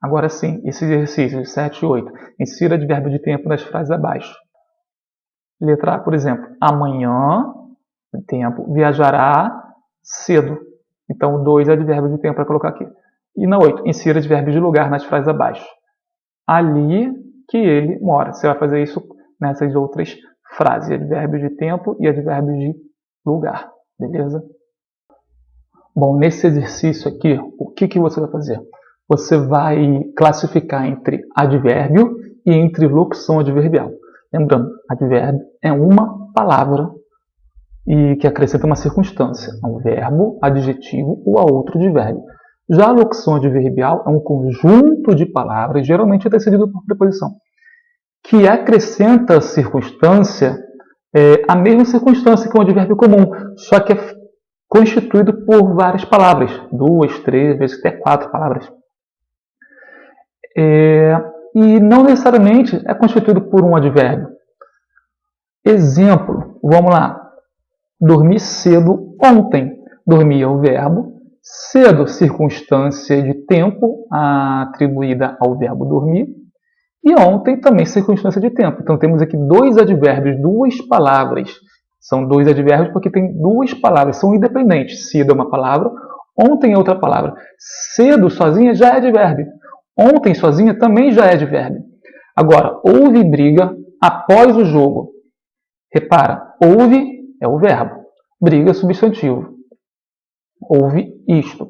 Agora sim, esse exercício 7 e 8. Insira advérbio de tempo nas frases abaixo. Letra A, por exemplo. Amanhã, tempo, viajará cedo. Então, 2 advérbios de tempo para colocar aqui. E na 8, insira advérbio de lugar nas frases abaixo. Ali que ele mora. Você vai fazer isso nessas outras frases. Advérbio de tempo e advérbio de lugar. Beleza? Bom, nesse exercício aqui, o que você vai fazer? Você vai classificar entre advérbio e entre locução adverbial. Lembrando, advérbio é uma palavra e que acrescenta uma circunstância, a um verbo, adjetivo ou a outro advérbio. Já a locução adverbial é um conjunto de palavras, geralmente antecedido por preposição, que acrescenta a circunstância, a mesma circunstância que um advérbio comum, só que é constituído por várias palavras, 2, 3, às vezes até 4 palavras. E não necessariamente é constituído por um advérbio. Exemplo, vamos lá. Dormi cedo ontem. Dormir é o verbo. Cedo, circunstância de tempo atribuída ao verbo dormir. E ontem também circunstância de tempo. Então temos aqui 2 advérbios, 2 palavras. São 2 advérbios porque tem 2 palavras, são independentes. Cedo é uma palavra, ontem é outra palavra. Cedo sozinha já é advérbio. Ontem sozinha também já é advérbio. Agora, houve briga após o jogo. Repara, houve é o verbo, briga é substantivo. Houve isto.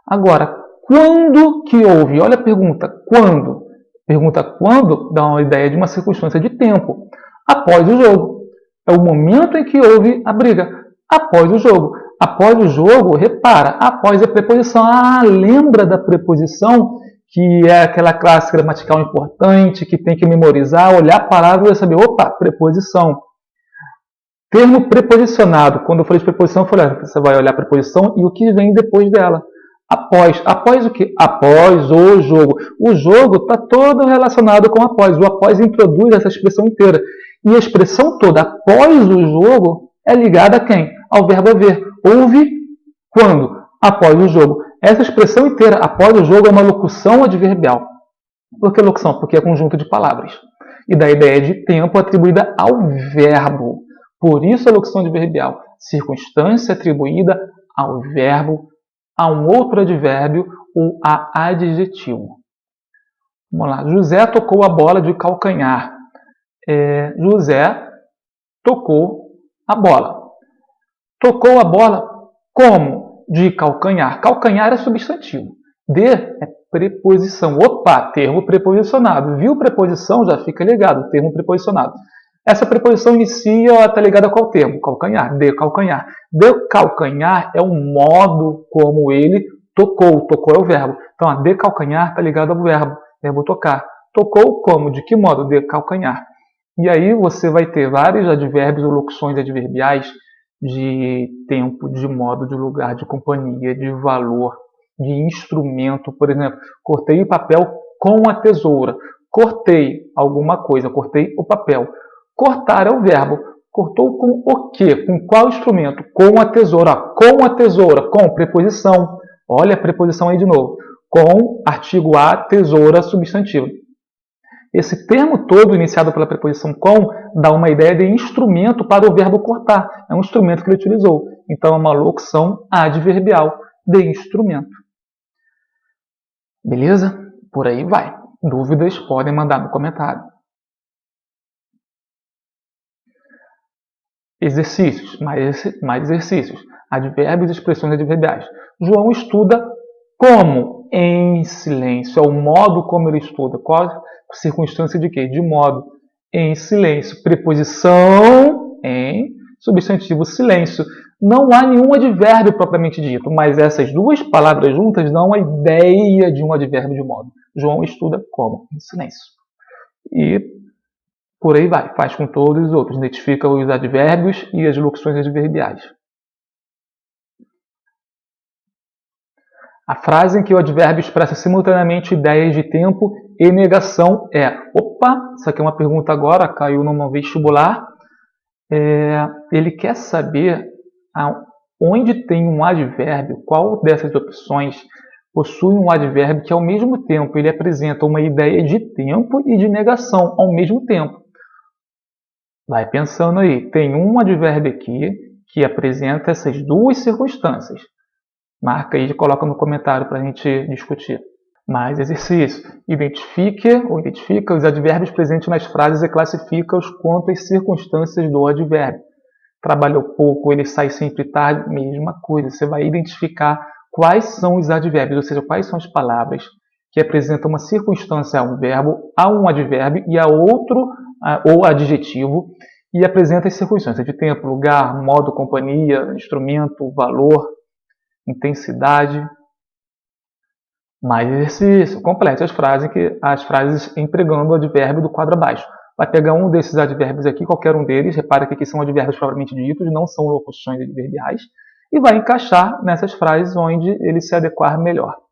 Agora, quando que houve? Olha a pergunta, quando? Pergunta quando dá uma ideia de uma circunstância de tempo. Após o jogo. É o momento em que houve a briga. Após o jogo. Após o jogo, repara, após a preposição. Lembra da preposição, que é aquela classe gramatical importante, que tem que memorizar, olhar a palavra e saber, opa, preposição. Termo preposicionado. Quando eu falei de preposição, eu falei, você vai olhar a preposição e o que vem depois dela. Após. Após o quê? Após o jogo. O jogo está todo relacionado com após. O após introduz essa expressão inteira. E a expressão toda após o jogo é ligada a quem? Ao verbo haver. Houve quando? Após o jogo. Essa expressão inteira, após o jogo, é uma locução adverbial. Por que locução? Porque é conjunto de palavras. E da ideia de tempo atribuída ao verbo. Por isso a locução adverbial. Circunstância atribuída ao verbo, a um outro advérbio ou a adjetivo. Vamos lá. José tocou a bola de calcanhar. José tocou a bola. Tocou a bola como? De calcanhar. Calcanhar é substantivo. De é preposição. Opa, termo preposicionado. Viu preposição? Já fica ligado. Termo preposicionado. Essa preposição inicia, está ligada a qual termo? Calcanhar. De calcanhar. De calcanhar é o modo como ele tocou. Tocou é o verbo. Então, de calcanhar está ligado ao verbo. Verbo tocar. Tocou como? De que modo? De calcanhar. E aí você vai ter vários advérbios ou locuções adverbiais de tempo, de modo, de lugar, de companhia, de valor, de instrumento. Por exemplo, cortei o papel com a tesoura. Cortei alguma coisa, cortei o papel. Cortar é o verbo. Cortou com o quê? Com qual instrumento? Com a tesoura. Com a tesoura. Com preposição. Olha a preposição aí de novo. Com, artigo a, tesoura, substantivo. Esse termo todo, iniciado pela preposição com, dá uma ideia de instrumento para o verbo cortar. É um instrumento que ele utilizou. Então, é uma locução adverbial de instrumento. Beleza? Por aí vai. Dúvidas podem mandar no comentário. Exercícios, mais exercícios. Advérbios e expressões adverbiais. João estuda como? Em silêncio. É o modo como ele estuda. Qual a circunstância de quê? De modo. Em silêncio. Preposição em, substantivo silêncio. Não há nenhum advérbio propriamente dito, mas essas duas palavras juntas dão a ideia de um advérbio de modo. João estuda como? Em silêncio. E por aí vai, faz com todos os outros, identifica os advérbios e as locuções adverbiais. A frase em que o advérbio expressa simultaneamente ideias de tempo e negação é... Opa, isso aqui é uma pergunta agora, caiu num vestibular. Ele quer saber onde tem um advérbio, qual dessas opções possui um advérbio que, ao mesmo tempo, ele apresenta uma ideia de tempo e de negação ao mesmo tempo. Vai pensando aí, tem um advérbio aqui que apresenta essas duas circunstâncias. Marca aí e coloca no comentário para a gente discutir. Mais exercício. Identifica os advérbios presentes nas frases e classifica-os quanto às circunstâncias do advérbio. Trabalhou pouco, ele sai sempre tarde, mesma coisa. Você vai identificar quais são os advérbios, ou seja, quais são as palavras que apresentam uma circunstância a um verbo, a um advérbio e a outro, ou adjetivo, e apresenta as circunstâncias de tempo, lugar, modo, companhia, instrumento, valor, intensidade. Mais exercício. Complete as frases empregando o advérbio do quadro abaixo. Vai pegar um desses advérbios aqui, qualquer um deles, repara que aqui são advérbios propriamente ditos, não são locuções adverbiais, e vai encaixar nessas frases onde ele se adequar melhor.